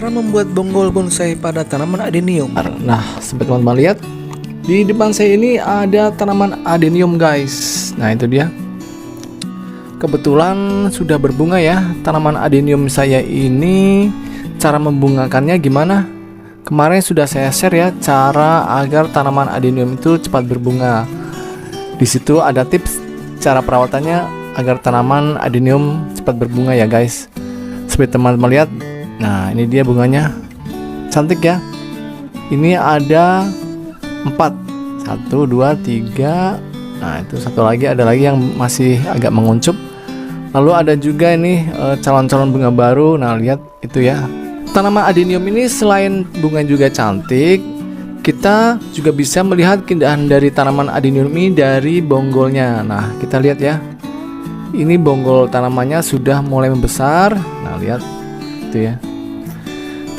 Cara membuat bonggol bonsai pada tanaman adenium. Nah, seperti teman-teman lihat, di depan saya ini ada tanaman adenium guys. Nah itu dia. Kebetulan sudah berbunga ya tanaman adenium saya ini. Cara membungakannya gimana? Kemarin sudah saya share ya cara agar tanaman adenium itu cepat berbunga. Di situ ada tips cara perawatannya agar tanaman adenium cepat berbunga ya guys. Seperti teman-teman lihat. Nah ini dia bunganya, cantik ya. Ini ada 4, 1, 2, 3. Nah itu satu lagi, ada lagi yang masih agak menguncup. Lalu ada juga ini calon-calon bunga baru. Nah lihat itu ya. Tanaman adenium ini selain bunga juga cantik, kita juga bisa melihat keindahan dari tanaman adenium ini dari bonggolnya. Nah kita lihat ya, ini bonggol tanamannya sudah mulai membesar. Nah lihat itu ya.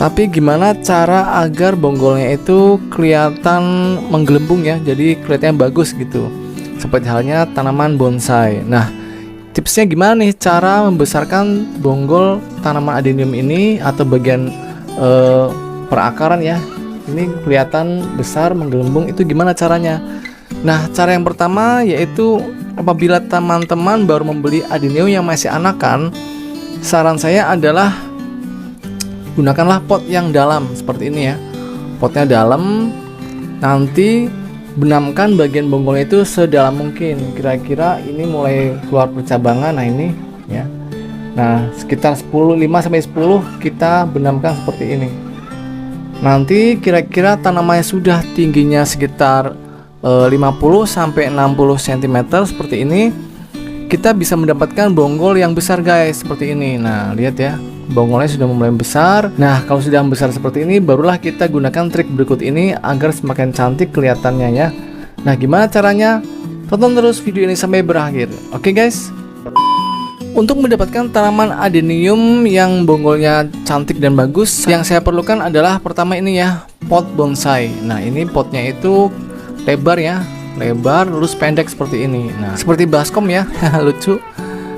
Tapi gimana cara agar bonggolnya itu kelihatan menggelembung ya, jadi kelihatannya bagus gitu, seperti halnya tanaman bonsai. Nah tipsnya gimana nih cara membesarkan bonggol tanaman adenium ini atau bagian perakaran ya, ini kelihatan besar menggelembung, itu gimana caranya? Nah cara yang pertama yaitu apabila teman-teman baru membeli adenium yang masih anakan, saran saya adalah gunakanlah pot yang dalam seperti ini ya. Potnya dalam, nanti benamkan bagian bonggolnya itu sedalam mungkin. Kira-kira ini mulai keluar percabangan. Nah ini ya. Nah sekitar 5-10 kita benamkan seperti ini. Nanti kira-kira tanamannya sudah tingginya sekitar 50-60 cm seperti ini, kita bisa mendapatkan bonggol yang besar guys, seperti ini. Nah lihat ya, bonggolnya sudah mulai besar. Nah kalau sudah besar seperti ini, barulah kita gunakan trik berikut ini agar semakin cantik kelihatannya ya. Nah gimana caranya? Tonton terus video ini sampai berakhir. Oke guys. Untuk mendapatkan tanaman adenium yang bonggolnya cantik dan bagus, yang saya perlukan adalah pertama ini ya, pot bonsai. Nah ini potnya itu lebar ya, lebar lurus pendek seperti ini. Nah seperti baskom ya. Lucu.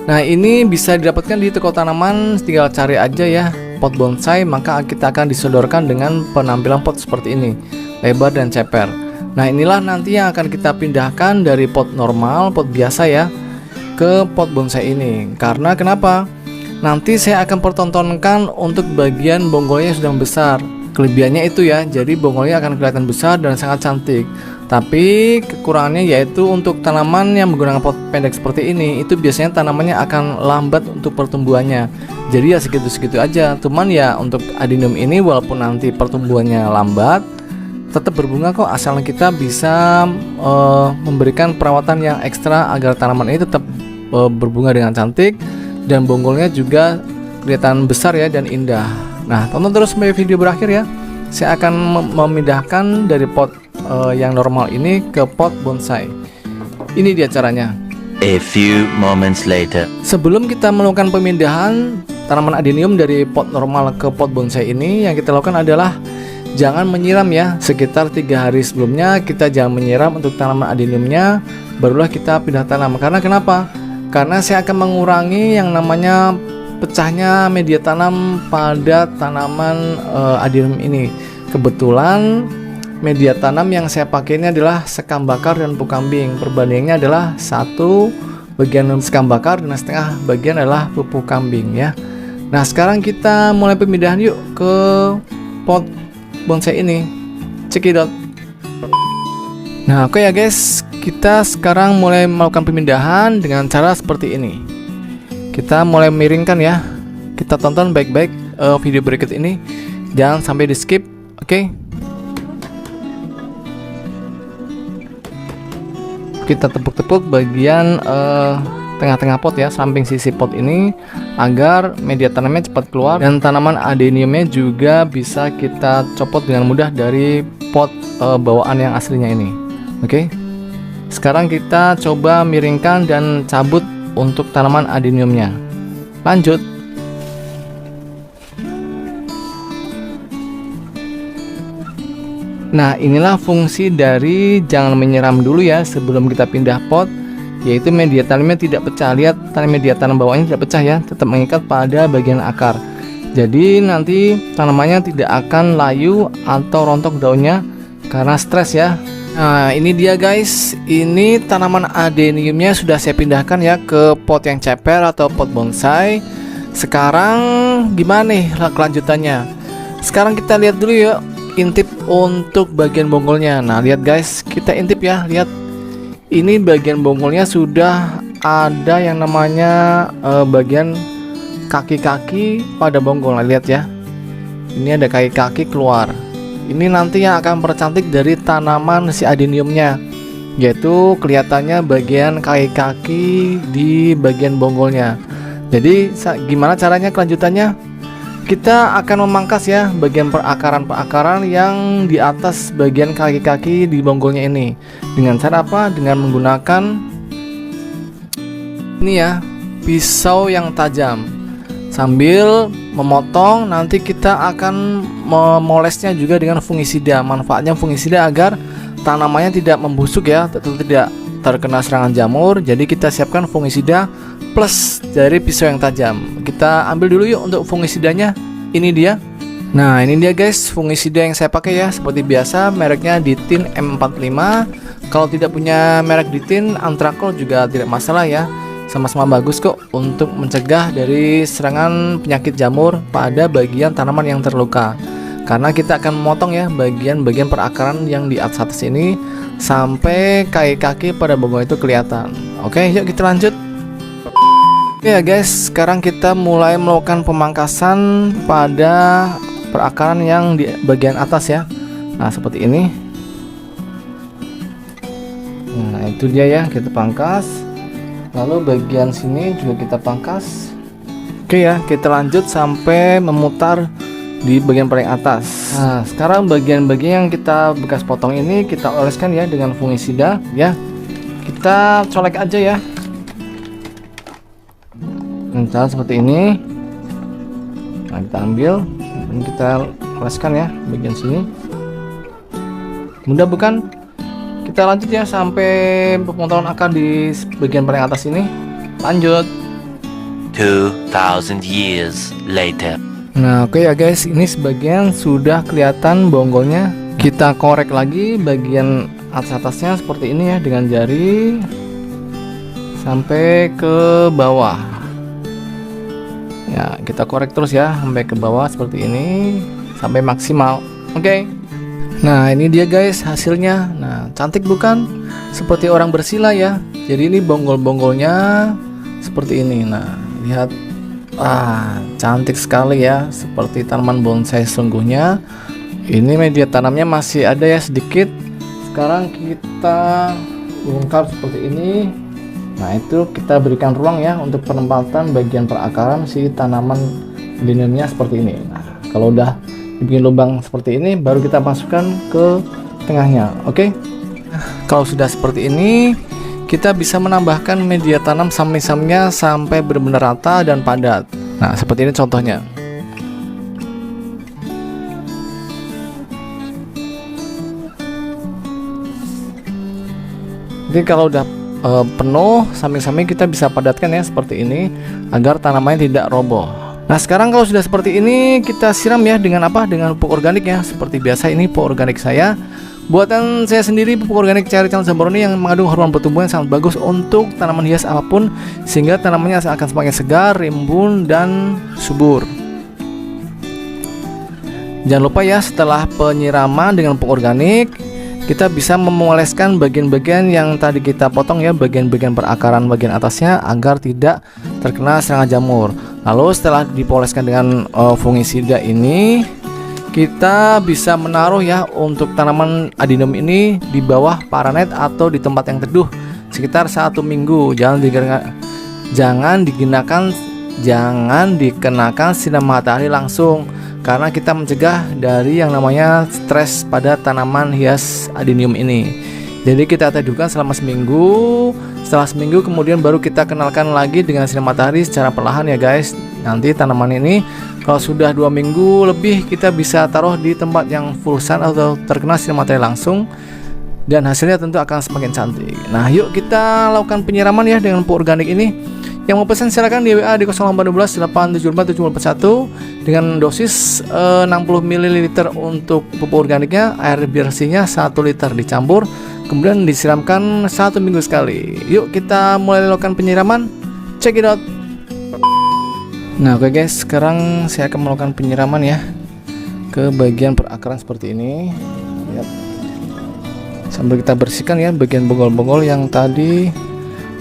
Nah ini bisa didapatkan di toko tanaman, tinggal cari aja ya pot bonsai, maka kita akan disodorkan dengan penampilan pot seperti ini, lebar dan ceper. Nah inilah nanti yang akan kita pindahkan dari pot normal, pot biasa ya, ke pot bonsai ini. Karena kenapa? Nanti saya akan pertontonkan untuk bagian bonggolnya yang sudah besar. Kelebihannya itu ya, jadi bonggolnya akan kelihatan besar dan sangat cantik. Tapi kekurangannya yaitu untuk tanaman yang menggunakan pot pendek seperti ini, itu biasanya tanamannya akan lambat untuk pertumbuhannya. Jadi ya segitu-segitu aja. Cuman ya untuk adenium ini walaupun nanti pertumbuhannya lambat, tetap berbunga kok, asalnya kita bisa memberikan perawatan yang ekstra agar tanaman ini tetap berbunga dengan cantik dan bonggolnya juga kelihatan besar ya dan indah. Nah tonton terus sampai video berakhir ya. Saya akan memindahkan dari pot yang normal ini ke pot bonsai. Ini dia caranya. A few moments later. Sebelum kita melakukan pemindahan tanaman adenium dari pot normal ke pot bonsai ini, yang kita lakukan adalah jangan menyiram ya. Sekitar 3 hari sebelumnya kita jangan menyiram untuk tanaman adeniumnya, barulah kita pindah tanam. Karena kenapa? Karena saya akan mengurangi yang namanya pecahnya media tanam pada tanaman adenium ini. Kebetulan media tanam yang saya pakai ini adalah sekam bakar dan pupuk kambing. Perbandingannya adalah 1 bagian sekam bakar dan setengah bagian adalah pupuk kambing ya. Nah sekarang kita mulai pemindahan yuk ke pot bonsai ini. Cekidot. Nah oke ya guys, kita sekarang mulai melakukan pemindahan dengan cara seperti ini. Kita mulai miringkan ya. Kita tonton baik-baik video berikut ini, jangan sampai di skip. Oke. Kita tepuk-tepuk bagian tengah-tengah pot ya, samping sisi pot ini, agar media tanamnya cepat keluar dan tanaman adeniumnya juga bisa kita copot dengan mudah dari pot bawaan yang aslinya ini. Oke. Sekarang kita coba miringkan dan cabut untuk tanaman adeniumnya. Lanjut. Nah inilah fungsi dari jangan menyiram dulu ya sebelum kita pindah pot, yaitu media tanamnya tidak pecah. Lihat, media tanam bawahnya tidak pecah ya, tetap mengikat pada bagian akar. Jadi nanti tanamannya tidak akan layu atau rontok daunnya karena stres ya. Nah ini dia guys, ini tanaman adeniumnya sudah saya pindahkan ya ke pot yang ceper atau pot bonsai. Sekarang gimana nih kelanjutannya? Sekarang kita lihat dulu ya, intip untuk bagian bonggolnya. Nah lihat guys, kita intip ya, lihat ini bagian bonggolnya sudah ada yang namanya bagian kaki-kaki pada bonggol. Nah, lihat ya, ini ada kaki-kaki keluar. Ini nanti yang akan mempercantik dari tanaman si adeniumnya, yaitu kelihatannya bagian kaki-kaki di bagian bonggolnya. Jadi gimana caranya kelanjutannya? Kita akan memangkas ya bagian perakaran yang di atas bagian kaki-kaki di bonggolnya ini. Dengan cara apa? Dengan menggunakan ini ya, pisau yang tajam. Sambil memotong, nanti kita akan memolesnya juga dengan fungisida. Manfaatnya fungisida agar tanamannya tidak membusuk ya, tidak terkena serangan jamur. Jadi kita siapkan fungisida plus dari pisau yang tajam. Kita ambil dulu yuk untuk fungisidanya. Ini dia. Nah ini dia guys, fungisida yang saya pakai ya. Seperti biasa mereknya Ditin M45. Kalau tidak punya merek Ditin, Antrakol juga tidak masalah ya. Sama-sama bagus kok untuk mencegah dari serangan penyakit jamur pada bagian tanaman yang terluka. Karena kita akan memotong ya bagian-bagian perakaran yang di atas ini sampai kaki-kaki pada bonggol itu kelihatan. Oke, yuk kita lanjut. Oke ya guys, sekarang kita mulai melakukan pemangkasan pada perakaran yang di bagian atas ya. Nah seperti ini. Nah itu dia ya, kita pangkas. Lalu bagian sini juga kita pangkas. Oke ya, kita lanjut sampai memutar di bagian paling atas. Nah sekarang bagian-bagian yang kita bekas potong ini kita oleskan ya dengan fungisida ya. Kita colek aja ya, cara seperti ini. Nah kita ambil, ini kita oleskan ya bagian sini. Mudah bukan? Kita lanjut ya sampai pemotongan akar di bagian paling atas ini. Lanjut. 2000 years later. Nah oke ya guys, ini sebagian sudah kelihatan bonggolnya. Kita korek lagi bagian atas-atasnya seperti ini ya dengan jari sampai ke bawah. Ya kita korek terus ya sampai ke bawah seperti ini sampai maksimal. Oke. Nah ini dia guys hasilnya. Nah cantik bukan? Seperti orang bersila ya. Jadi ini bonggol-bonggolnya seperti ini. Nah lihat, cantik sekali ya, seperti tanaman bonsai sungguhnya. Ini media tanamnya masih ada ya sedikit. Sekarang kita bongkar seperti ini. Nah itu kita berikan ruang ya untuk penempatan bagian perakaran si tanaman adeniumnya seperti ini. Nah kalau udah dibikin lubang seperti ini, baru kita masukkan ke tengahnya. Oke. Kalau sudah seperti ini, kita bisa menambahkan media tanam samnya sampai benar-benar rata dan padat. Nah seperti ini contohnya. Jadi kalau udah penuh, samping-samping kita bisa padatkan ya seperti ini agar tanamannya tidak roboh. Nah sekarang kalau sudah seperti ini, kita siram ya dengan apa? Dengan pupuk organik ya. Seperti biasa ini pupuk organik saya, buatan saya sendiri, pupuk organik Cherry Challenge Zambroni yang mengandung hormon pertumbuhan sangat bagus untuk tanaman hias apapun, sehingga tanamannya akan semakin segar, rimbun, dan subur. Jangan lupa ya, setelah penyiraman dengan pupuk organik, kita bisa memoleskan bagian-bagian yang tadi kita potong ya, bagian-bagian perakaran bagian atasnya agar tidak terkena serangan jamur. Lalu setelah dipoleskan dengan fungisida ini, kita bisa menaruh ya untuk tanaman adenium ini di bawah paranet atau di tempat yang teduh sekitar 1 minggu. Jangan dikenakan sinar matahari langsung, karena kita mencegah dari yang namanya stres pada tanaman hias adenium ini. Jadi kita teduhkan selama seminggu. Setelah seminggu kemudian baru kita kenalkan lagi dengan sinar matahari secara perlahan ya guys. Nanti tanaman ini kalau sudah 2 minggu lebih, kita bisa taruh di tempat yang full sun atau terkena sinar matahari langsung, dan hasilnya tentu akan semakin cantik. Nah yuk kita lakukan penyiraman ya dengan pupuk organik ini. Yang mau pesan silakan di WA di 0812 874 7041 dengan dosis 60 ml untuk pupuk organiknya. Air bersihnya 1 liter dicampur, kemudian disiramkan 1 minggu sekali. Yuk kita mulai lakukan penyiraman. Check it out. Nah oke guys, sekarang saya akan melakukan penyiraman ya ke bagian perakaran seperti ini. Lihat. Sambil kita bersihkan ya bagian bonggol-bonggol yang tadi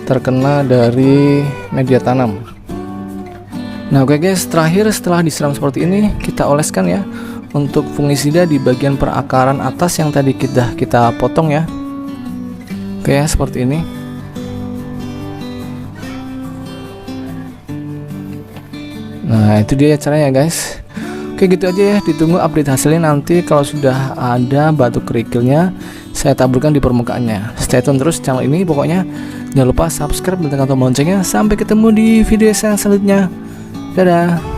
terkena dari media tanam. Nah oke guys, terakhir setelah disiram seperti ini, kita oleskan ya untuk fungisida di bagian perakaran atas yang tadi kita potong ya. Oke ya, seperti ini. Nah itu dia caranya guys. Oke gitu aja ya, ditunggu update hasilnya nanti. Kalau sudah ada batu kerikilnya, saya taburkan di permukaannya. Stay tune terus channel ini pokoknya. Jangan lupa subscribe dan tekan tombol loncengnya. Sampai ketemu di video saya selanjutnya. Dadah.